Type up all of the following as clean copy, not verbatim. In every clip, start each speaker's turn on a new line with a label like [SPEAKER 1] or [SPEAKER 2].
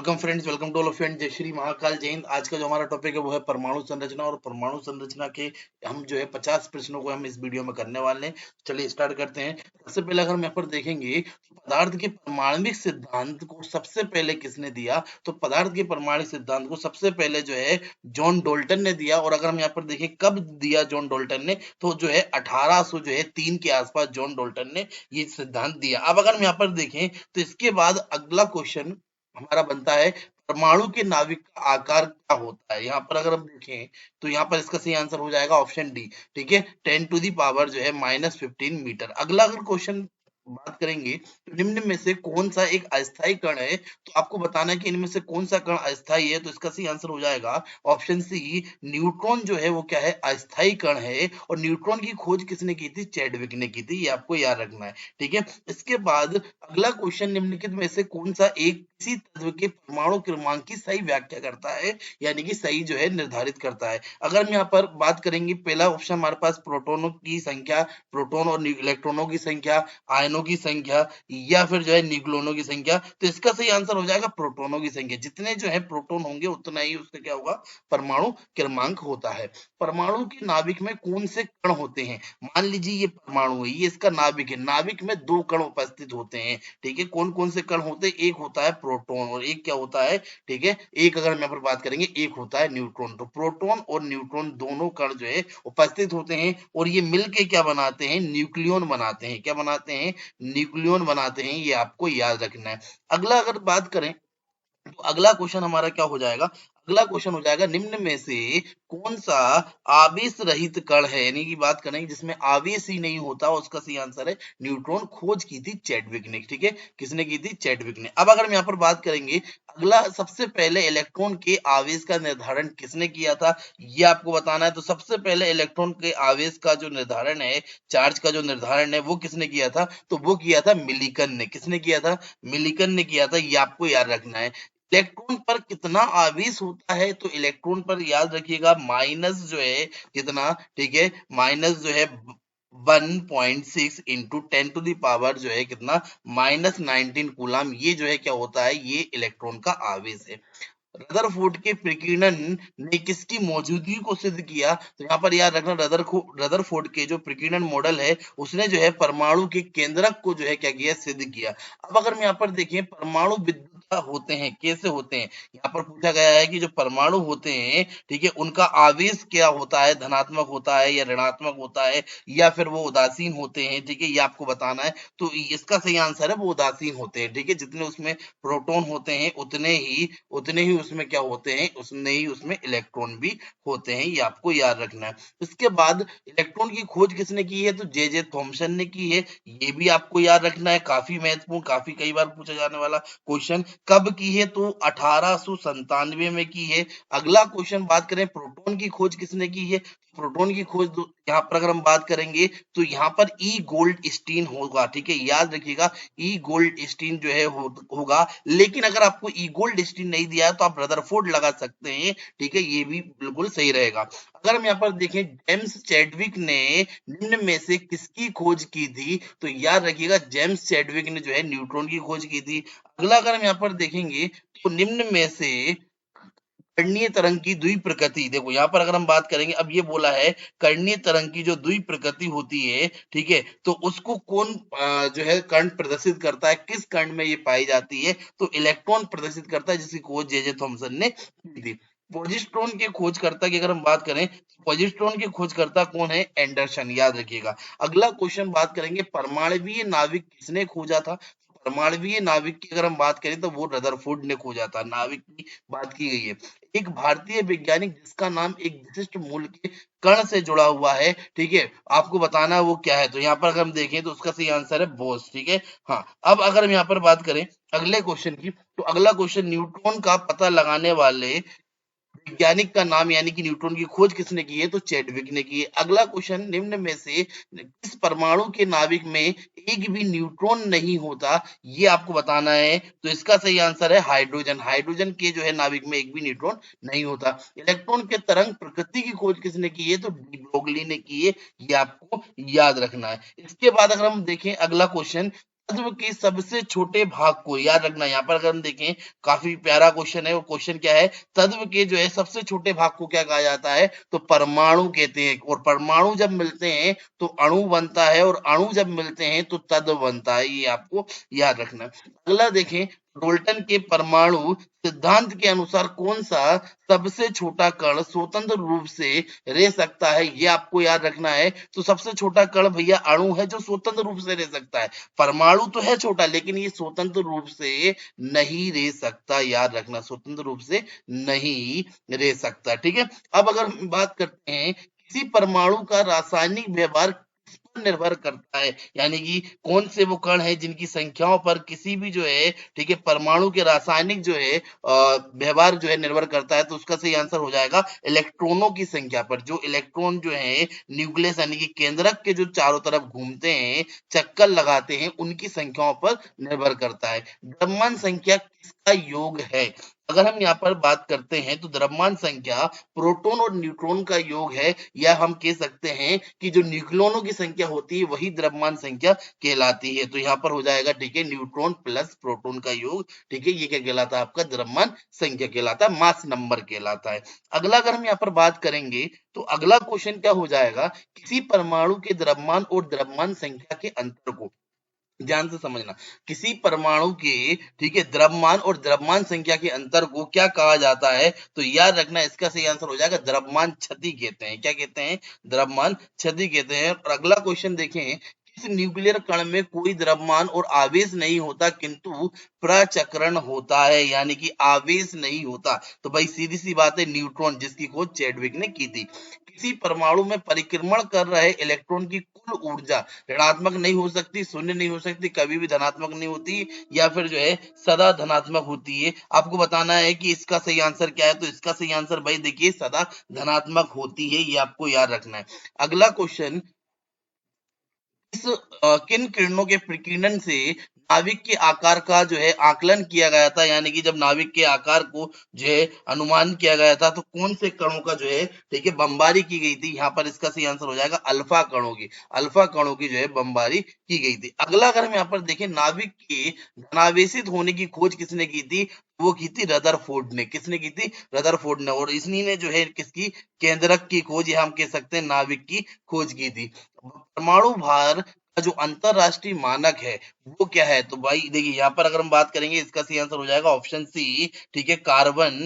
[SPEAKER 1] Welcome friends, welcome to all of you and जय श्री महाकाल, जय हिंद। आज का जो हमारा टॉपिक है वो है परमाणु संरचना, और परमाणु संरचना के हम जो है 50 प्रश्नों को हम इस वीडियो में करने वाले हैं। चलिए स्टार्ट करते हैं। सबसे पहले अगर हम यहाँ पर देखेंगे तो पदार्थ के परमाणविक सिद्धांत को सबसे पहले किसने दिया, तो पदार्थ के परमाणु सिद्धांत को सबसे पहले जो है जॉन डोल्टन ने दिया। और अगर हम यहाँ पर देखें कब दिया जॉन डोल्टन ने, तो जो है 1803 के आसपास जॉन डोल्टन ने ये सिद्धांत दिया। अब अगर हम यहाँ पर देखें तो इसके बाद अगला क्वेश्चन हमारा बनता है परमाणु के नाभिक का आकार क्या होता है। यहाँ पर अगर हम देखें तो यहाँ पर इसका सही आंसर हो जाएगा ऑप्शन डी। ठीक है, 10 टू दी पावर जो है -15 मीटर। अगला अगर क्वेश्चन बात करेंगे तो निम्न में से कौन सा एक अस्थायी कण है, तो आपको बताना है कि इनमें से कौन सा कण अस्थायी है। तो इसका सही आंसर हो जाएगा ऑप्शन सी, न्यूट्रॉन जो है वो क्या है, अस्थायी कण है। और न्यूट्रॉन की खोज किसने की थी, चैडविक ने की थी, ये आपको याद रखना है। ठीक है, इसके बाद अगला क्वेश्चन, निम्नलिखित में से कौन सा एक किसी तत्व के परमाणु क्रमांक की सही व्याख्या करता है, यानी कि सही जो है निर्धारित करता है। अगर हम यहाँ पर बात करेंगे, पहला ऑप्शन हमारे पास प्रोटॉनों की संख्या, प्रोटॉन और इलेक्ट्रॉनों की संख्या, आयनों की संख्या, या फिर जो है न्यूक्लियनों की संख्या। तो इसका सही आंसर हो जाएगा प्रोटॉनों की संख्या। जितने जो है प्रोटॉन होंगे उतना ही उसका क्या होगा, परमाणु क्रमांक होता है। परमाणु के नाभिक में कौन से कण होते हैं। मान लीजिए ये परमाणु है, ये इसका नाभिक है, नाभिक में दो कण उपस्थित होते हैं। ठीक है, कौन कौन से कण होते हैं, एक होता है प्रोटॉन और एक क्या होता है, ठीक है, एक अगर हम यहाँ पर बात करेंगे एक होता है न्यूट्रॉन। तो प्रोटॉन और न्यूट्रॉन दोनों कण जो है उपस्थित होते हैं, और ये मिलके क्या बनाते हैं, न्यूक्लियन बनाते हैं। क्या बनाते हैं, न्यूक्लियन बनाते हैं, ये आपको याद रखना है। अगला अगर बात करें तो अगला क्वेश्चन हमारा क्या हो जाएगा, अगला क्वेश्चन हो जाएगा निम्न में से कौन सा आवेश रहित कण है, यानी कि बात करेंगे जिसमें आवेश ही नहीं होता, उसका सही आंसर है न्यूट्रॉन। खोज की थी चैडविक ने। ठीक है, किसने की थी, चैडविक ने। अब अगर हम यहाँ पर बात करेंगे, अगला सबसे पहले इलेक्ट्रॉन के आवेश का निर्धारण किसने किया था, ये आपको बताना है। तो सबसे पहले इलेक्ट्रॉन के आवेश का जो निर्धारण है, चार्ज का जो निर्धारण है, वो किसने किया था, तो वो किया था मिलिकन ने। किसने किया था, मिलिकन ने किया था, ये आपको याद रखना है। इलेक्ट्रॉन पर कितना आवेश होता है, तो इलेक्ट्रॉन पर याद रखिएगा माइनस जो है कितना, ठीक है, माइनस जो है 1.6 इंटू 10 टू दी पावर जो है कितना, -19 कूलम। ये जो है क्या होता है, ये इलेक्ट्रॉन का आवेश है। रदरफोर्ड के प्रकीर्णन ने किसकी मौजूदगी को सिद्ध किया, तो यहाँ पर याद रखना रदरफोर्ड के जो प्रकीर्णन मॉडल है उसने जो है परमाणु के केंद्रक को जो है क्या किया, सिद्ध किया। अब अगर हम यहाँ पर देखें परमाणु विद्युत होते हैं, कैसे होते हैं, यहाँ पर पूछा गया है कि जो परमाणु होते हैं, ठीक है, उनका आवेश क्या होता है, धनात्मक होता है या ऋणात्मक होता है, या फिर वो उदासीन होते हैं। ठीक है, ये आपको बताना है। तो इसका सही आंसर है वो उदासीन होते हैं। ठीक है, जितने उसमें प्रोटॉन होते हैं उतने ही उसमें क्या होते हैं, उतने ही उसमें इलेक्ट्रॉन भी होते हैं, ये आपको याद रखना है। इसके बाद इलेक्ट्रॉन की खोज किसने की है, तो जे जे थॉमसन ने की है, ये भी आपको याद रखना है। काफी महत्वपूर्ण, काफी कई बार पूछा जाने वाला क्वेश्चन। कब की है, तो 1897 में की है। अगला क्वेश्चन बात करें प्रोटॉन की खोज किसने की है, प्रोटॉन की खोज यहाँ पर अगर हम बात करेंगे तो यहाँ पर ई गोल्ड स्टीन होगा। ठीक है, याद रखिएगा ई गोल्ड स्टीन जो है होगा। लेकिन अगर आपको ई गोल्ड स्टीन नहीं दिया है तो आप रदरफोर्ड लगा सकते हैं। ठीक है, ये भी बिल्कुल सही रहेगा। अगर हम यहाँ पर देखें जेम्स चैडविक ने निम्न में से किसकी खोज की थी, तो याद रखिएगा जेम्स चैडविक ने जो है न्यूट्रॉन की खोज की थी। अगला अगर हम यहाँ पर देखेंगे तो निम्न में से कर्णीय तरंग की द्विप्रकृति, देखो यहाँ पर अगर हम बात करेंगे, अब ये बोला है कर्णीय तरंग की जो द्विप्रकृति होती है, ठीक है, तो उसको कौन जो है कर्ण प्रदर्शित करता है, किस कर्ण में ये पाई जाती है, तो इलेक्ट्रॉन प्रदर्शित करता है, जिसकी खोज जे जे थॉमसन ने की थी। पोजिट्रॉन के खोजकर्ता की अगर हम बात करें, पोजिट्रॉन के खोजकर्ता कौन है, एंडरसन, याद रखिएगा। अगला क्वेश्चन बात करेंगे परमाणवीय नाविक किसने खोजा था, परमाणवीय नाविक की अगर हम बात करें तो वो रदरफोर्ड ने खोजा था। नाविक की बात की गई है। एक भारतीय वैज्ञानिक जिसका नाम एक विशिष्ट मूल के कण से जुड़ा हुआ है, ठीक है, आपको बताना है वो क्या है। तो यहाँ पर अगर हम देखें तो उसका सही आंसर है बोस। ठीक है, हाँ। अब अगर हम यहाँ पर बात करें अगले क्वेश्चन की, तो अगला क्वेश्चन न्यूट्रॉन का पता लगाने वाले वैज्ञानिक का नाम, यानी कि न्यूट्रॉन की खोज किसने की है, तो चैडविक ने की है। अगला क्वेश्चन, निम्न में से किस परमाणु के नाभिक में एक भी न्यूट्रॉन नहीं होता, ये आपको बताना है। तो इसका सही आंसर है हाइड्रोजन। हाइड्रोजन के जो है नाभिक में एक भी न्यूट्रॉन नहीं होता। इलेक्ट्रॉन के तरंग प्रकृति की खोज किसने की है, तो डी ब्रोगली ने की है, ये आपको याद रखना है। इसके बाद अगर हम देखें अगला क्वेश्चन, तत्व के सबसे छोटे भाग को याद रखना। यहाँ पर अगर हम देखें काफी प्यारा क्वेश्चन है। वो क्वेश्चन क्या है, तत्व के जो है सबसे छोटे भाग को क्या कहा जाता है, तो परमाणु कहते हैं। और परमाणु जब मिलते हैं तो अणु बनता है, और अणु जब मिलते हैं तो तत्व बनता है। ये आपको याद रखना। अगला देखें, डोल्टन के परमाणु सिद्धांत के अनुसार कौन सा सबसे छोटा कण स्वतंत्र रूप से रह सकता है, ये आपको याद रखना है। तो सबसे छोटा कण भैया अणु है, जो स्वतंत्र रूप से रह सकता है। परमाणु तो है छोटा, लेकिन ये स्वतंत्र रूप से नहीं रह सकता, याद रखना, स्वतंत्र रूप से नहीं रह सकता। ठीक है। अब अगर हम बात करते हैं, किसी परमाणु का रासायनिक व्यवहार किस पर निर्भर करता है, यानी कि कौन से वो कण है जिनकी संख्याओं पर किसी भी जो है, ठीक है, परमाणु के रासायनिक जो है व्यवहार जो है निर्भर करता है। तो उसका सही आंसर हो जाएगा इलेक्ट्रॉनों की संख्या पर। जो इलेक्ट्रॉन जो है न्यूक्लियस यानी कि केंद्रक के जो चारों तरफ घूमते हैं, चक्कर लगाते हैं, उनकी संख्याओं पर निर्भर करता है। द्रव्यमान संख्या किसका योग है? अगर हम यहाँ पर बात करते हैं तो द्रव्यमान संख्या प्रोटॉन और न्यूट्रॉन का योग है, या हम कह सकते हैं कि जो न्यूक्लियनों की संख्या होती है वही द्रव्यमान संख्या कहलाती है। तो यहाँ पर हो जाएगा, ठीक है, न्यूट्रॉन प्लस प्रोटॉन का योग। ठीक है, ये क्या कहलाता है, आपका द्रव्यमान संख्या कहलाता है, मास नंबर कहलाता है। अगला अगर हम यहाँ पर बात करेंगे तो अगला क्वेश्चन क्या हो जाएगा, किसी परमाणु के द्रव्यमान और द्रव्यमान संख्या के अंतर को ध्यान से समझना। किसी परमाणु के, ठीक है, द्रव्यमान और द्रव्यमान संख्या के अंतर को क्या कहा जाता है, तो याद रखना, इसका सही आंसर हो जाएगा द्रव्यमान क्षति कहते हैं। क्या कहते हैं, द्रव्यमान क्षति कहते हैं। और अगला क्वेश्चन देखें, किस न्यूक्लियर कण में कोई द्रव्यमान और आवेश नहीं होता किंतु प्रचक्रण होता है, यानी कि आवेश नहीं होता? तो भाई सीधी सी बात है, न्यूट्रॉन, जिसकी खोज चैडविक ने की थी। किसी परमाणु में परिक्रमण कर रहे इलेक्ट्रॉन की कुल ऊर्जा ऋणात्मक नहीं हो सकती, शून्य नहीं हो सकती, कभी भी धनात्मक नहीं होती, या फिर जो है सदा धनात्मक होती है। आपको बताना है कि इसका सही आंसर क्या है। तो इसका सही आंसर भाई देखिए सदा धनात्मक होती है, ये आपको याद रखना है। अगला क्वेश्चन, इस किन किरणों के प्रकीर्णन से नाभिक के आकार का जो है आकलन किया गया था, यानी कि जब नाभिक के आकार को जो है अनुमान किया गया था, तो कौन से कणों का जो है, ठीक है, बमबारी की गई थी? यहाँ पर इसका सही आंसर हो जाएगा अल्फा कणों की। अल्फा कणों की जो है बमबारी की गई थी। अगला अगर हम यहाँ पर देखें, नाभिक के धनावेशित होने की खोज किसने की थी? वो की थी रदरफोर्ड ने। किसने की थी? रदरफोर्ड ने। और इसी ने जो है किसकी, केंद्रक की खोज, या हम कह सकते हैं नाभिक की खोज की थी। परमाणु भार का जो अंतरराष्ट्रीय मानक है वो क्या है? तो भाई देखिए यहाँ पर अगर हम बात करेंगे, इसका सही आंसर हो जाएगा ऑप्शन सी, ठीक है, कार्बन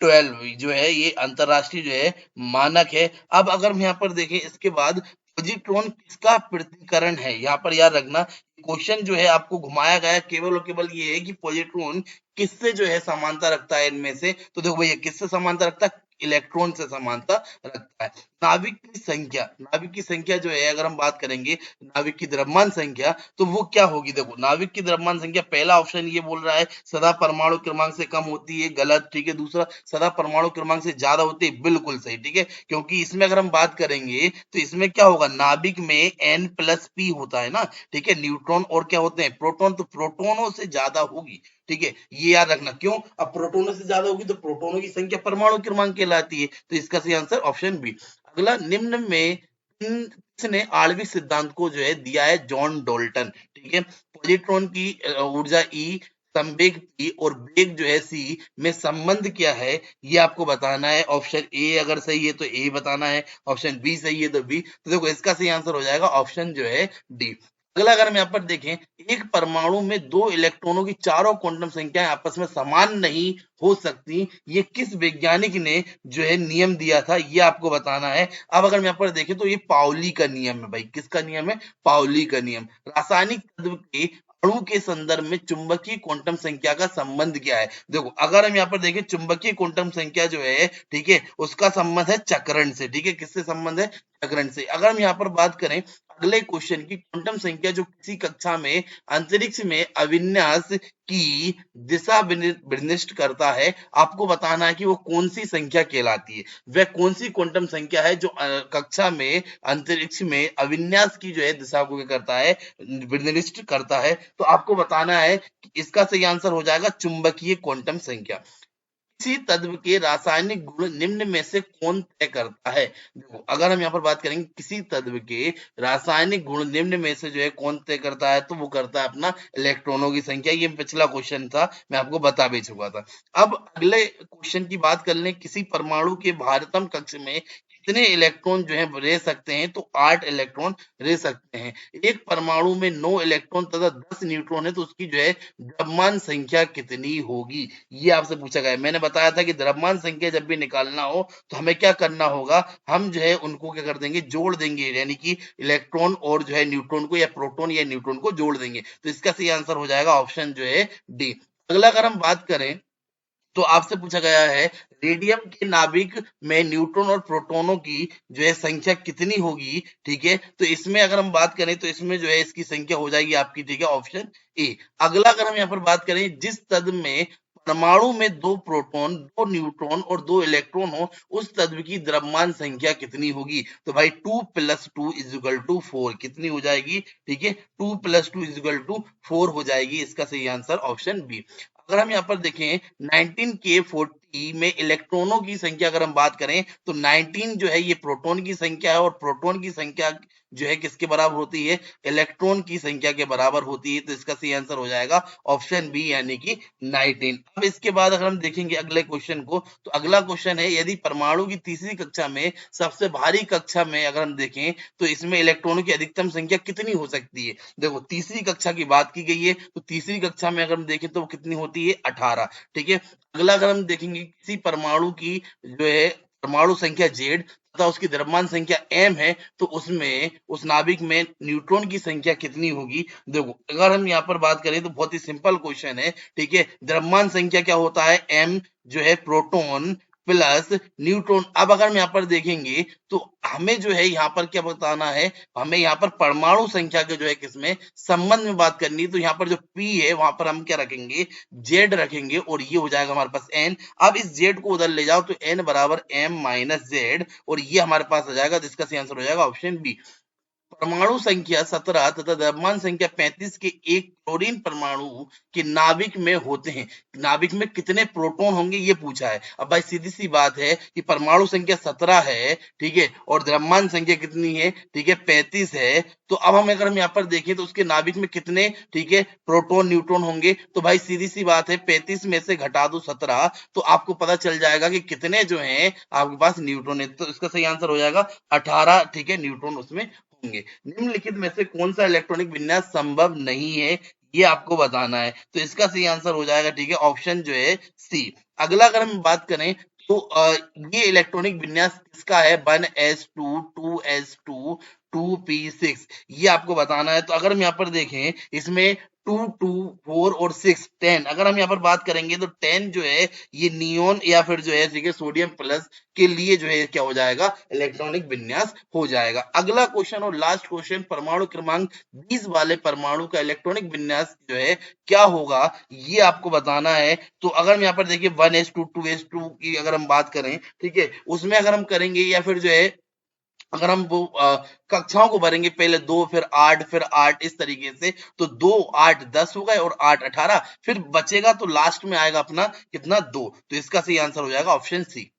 [SPEAKER 1] 12 जो है ये अंतरराष्ट्रीय जो है मानक है। अब अगर हम यहाँ पर देखें, इसके बाद पॉजिट्रॉन किसका पृथक्करण है? यहाँ पर याद रखना, क्वेश्चन जो है आपको घुमाया गया केवल और केवल ये है कि पॉजिट्रॉन किससे जो है समानता रखता है इनमें से। तो देखो भैया, किससे समानता रखता है? इलेक्ट्रॉन से समानता रखता है। नाभिक की संख्या, नाभिक की संख्या जो है अगर हम बात करेंगे नाभिक की द्रव्यमान संख्या, तो वो क्या होगी? देखो नाभिक की द्रव्यमान संख्या, पहला ऑप्शन ये बोल रहा है सदा परमाणु क्रमांक से कम होती है, गलत। ठीक है। दूसरा, सदा परमाणु क्रमांक से ज्यादा होती है, बिल्कुल सही। ठीक है, क्योंकि इसमें अगर हम बात करेंगे तो इसमें क्या होगा, नाभिक में N+P होता है ना, ठीक है, न्यूट्रॉन और क्या होते हैं, प्रोटॉन, तो प्रोटोनों से ज्यादा होगी। ठीक है, ये याद रखना। क्यों? अब प्रोटोनों से ज्यादा होगी तो प्रोटोनों की संख्या परमाणु क्रमांक कहलाती है। तो इसका सही आंसर ऑप्शन बी। अगला, निम्न में किसने आणविक सिद्धांत को जो है दिया है? John Dalton. ठीक है, पॉजिट्रॉन की ऊर्जा ई, संवेग पी और वेग जो है सी में संबंध क्या है, ये आपको बताना है। ऑप्शन ए अगर सही है तो ए बताना है, ऑप्शन बी सही है तो बी। तो देखो इसका सही आंसर हो जाएगा ऑप्शन जो है डी। अगला अगर हम यहाँ पर देखें, एक परमाणु में दो इलेक्ट्रॉनों की चारों क्वांटम संख्याएं आपस में समान नहीं हो सकती, ये किस वैज्ञानिक ने जो है नियम दिया था, ये आपको बताना है। अब अगर हम यहाँ पर देखें तो ये पाउली का नियम है भाई। किसका नियम है? पाउली का नियम। रासायनिक तत्व के अणु के संदर्भ में चुंबकीय क्वांटम संख्या का संबंध क्या है? देखो अगर हम यहाँ पर देखें, चुंबकीय क्वांटम संख्या जो है, ठीक है, उसका संबंध है चक्रण से। ठीक है, किससे संबंध है? चक्रण से। अगर हम यहाँ पर बात करें अगले क्वेश्चन की, क्वांटम संख्या जो किसी कक्षा में अंतरिक्ष में अविन्यास की दिशा निर्दिष्ट करता है, आपको बताना है कि वो कौन सी संख्या कहलाती है। वह कौन सी क्वांटम संख्या है जो कक्षा में अंतरिक्ष में अविन्यास की जो है दिशा को क्या करता है? निर्दिष्ट करता है। तो आपको बताना है कि इसका सही आंसर हो जाएगा चुंबकीय क्वांटम संख्या। किसी तत्व के रासायनिक गुण निम्न में से कौन तय करता है? देखो, अगर हम यहाँ पर बात करेंगे किसी तत्व के रासायनिक गुण निम्न में से जो है कौन तय करता है, तो वो करता है अपना इलेक्ट्रॉनों की संख्या। ये पिछला क्वेश्चन था, मैं आपको बता भी चुका था। अब अगले क्वेश्चन की बात कर लें, किसी परमाणु के बाह्यतम कक्ष में कितने इलेक्ट्रॉन जो है रह सकते हैं, तो 8 इलेक्ट्रॉन रह सकते हैं। एक परमाणु में 9 इलेक्ट्रॉन तथा 10 न्यूट्रॉन है, तो उसकी जो है द्रव्यमान संख्या कितनी होगी, ये आपसे पूछा गया है। मैंने बताया था कि द्रव्यमान संख्या जब भी निकालना हो तो हमें क्या करना होगा, हम जो है उनको क्या कर देंगे, जोड़ देंगे, यानी कि इलेक्ट्रॉन और जो है न्यूट्रॉन को, या प्रोटॉन या न्यूट्रॉन को जोड़ देंगे। तो इसका सही आंसर हो जाएगा ऑप्शन जो है डी। अगला अगर हम बात करें तो आपसे पूछा गया है, रेडियम के नाभिक में न्यूट्रॉन और प्रोटॉनों की जो है संख्या कितनी होगी, ठीक है। तो इसमें अगर हम बात करें तो इसमें जो है इसकी संख्या हो जाएगी आपकी, ठीक है, ऑप्शन ए। अगला अगर हम यहाँ पर बात करें, जिस तत्व में परमाणु में 2 प्रोटॉन, 2 न्यूट्रॉन और 2 इलेक्ट्रॉन हो, उस तत्व की द्रव्यमान संख्या कितनी होगी, तो भाई 2 + 2 = 4 कितनी हो जाएगी, ठीक है, 2 + 2 = 4 हो जाएगी। इसका सही आंसर ऑप्शन बी। अगर हम यहाँ पर देखें 19K40 में इलेक्ट्रॉनों की संख्या अगर हम बात करें तो 19 जो है ये प्रोटॉन की संख्या है, और प्रोटॉन की संख्या जो है किसके बराबर होती है, इलेक्ट्रॉन की संख्या के बराबर होती है। तो इसका सही आंसर हो जाएगा ऑप्शन बी, यानी कि 19। अब इसके बाद अगर हम देखेंगे अगले क्वेश्चन को, तो अगला क्वेश्चन है, यदि परमाणु की तीसरी कक्षा में सबसे भारी कक्षा में अगर हम देखें तो इसमें इलेक्ट्रॉनों की अधिकतम संख्या कितनी हो सकती है। देखो, तीसरी कक्षा की बात की गई है, तो तीसरी कक्षा में अगर हम देखें तो वो कितनी होती है, 18, ठीक है। अगला अगर हम देखेंगे किसी परमाणु की जो है परमाणु संख्या Z तथा उसकी द्रव्यमान संख्या m है, तो उसमें उस नाभिक में न्यूट्रॉन की संख्या कितनी होगी। देखो, अगर हम यहाँ पर बात करें तो बहुत ही सिंपल क्वेश्चन है, ठीक है। द्रव्यमान संख्या क्या होता है, m जो है प्रोटॉन प्लस न्यूट्रॉन। अब अगर हम यहाँ पर देखेंगे तो हमें जो है यहाँ पर क्या बताना है, हमें यहाँ पर परमाणु संख्या के जो है किसमें संबंध में बात करनी है। तो यहाँ पर जो P है वहां पर हम क्या रखेंगे, Z रखेंगे, और ये हो जाएगा हमारे पास N। अब इस Z को उधर ले जाओ तो N बराबर M - Z, और ये हमारे पास आ जाएगा। तो इसका सही आंसर हो जाएगा ऑप्शन बी। परमाणु संख्या 17 तथा द्रव्यमान संख्या 35 के एक क्लोरीन परमाणु के नाभिक में होते हैं, नाभिक में कितने प्रोटॉन होंगे ये पूछा है। अब भाई सीधी सी बात है कि परमाणु संख्या 17 है, ठीक है, और द्रव्यमान संख्या कितनी है, ठीक है, 35 है। तो अब हम अगर हम यहाँ पर देखें तो उसके नाभिक में कितने, ठीक है, प्रोटॉन न्यूट्रॉन होंगे। तो भाई सीधी सी बात है, 35 में से घटा दो 17, तो आपको पता चल जाएगा कि कितने जो हैं आपके पास न्यूट्रॉन है। तो इसका सही आंसर हो जाएगा 18, ठीक है, न्यूट्रॉन उसमें होंगे। निम्नलिखित में से कौन सा इलेक्ट्रॉनिक विन्यास संभव नहीं है, ये आपको बताना है। तो इसका सही आंसर हो जाएगा, ठीक है, ऑप्शन जो है सी। अगला अगर हम बात करें तो ये इलेक्ट्रॉनिक विन्यास किसका है, 1s2 2s2 2p6, ये आपको बताना है। तो अगर हम यहाँ पर देखें इसमें 2 2 4 और 6 10, अगर हम यहाँ पर बात करेंगे तो 10 जो है ये नियोन या फिर जो है, ठीक है, सोडियम प्लस के लिए जो है क्या हो जाएगा, इलेक्ट्रॉनिक विन्यास हो जाएगा। अगला क्वेश्चन और लास्ट क्वेश्चन, परमाणु क्रमांक 20 वाले परमाणु का इलेक्ट्रॉनिक विन्यास जो है क्या होगा, ये आपको बताना है। तो अगर हम यहाँ पर देखिए 1s2 2s2 की अगर हम बात करें, ठीक है, उसमें अगर हम करेंगे या फिर जो है अगर हम वो कक्षाओं को भरेंगे, पहले 2 फिर 8 फिर 8, इस तरीके से, तो 2 8 10 हो गए और 8 18, फिर बचेगा तो लास्ट में आएगा अपना कितना, 2। तो इसका सही आंसर हो जाएगा ऑप्शन सी।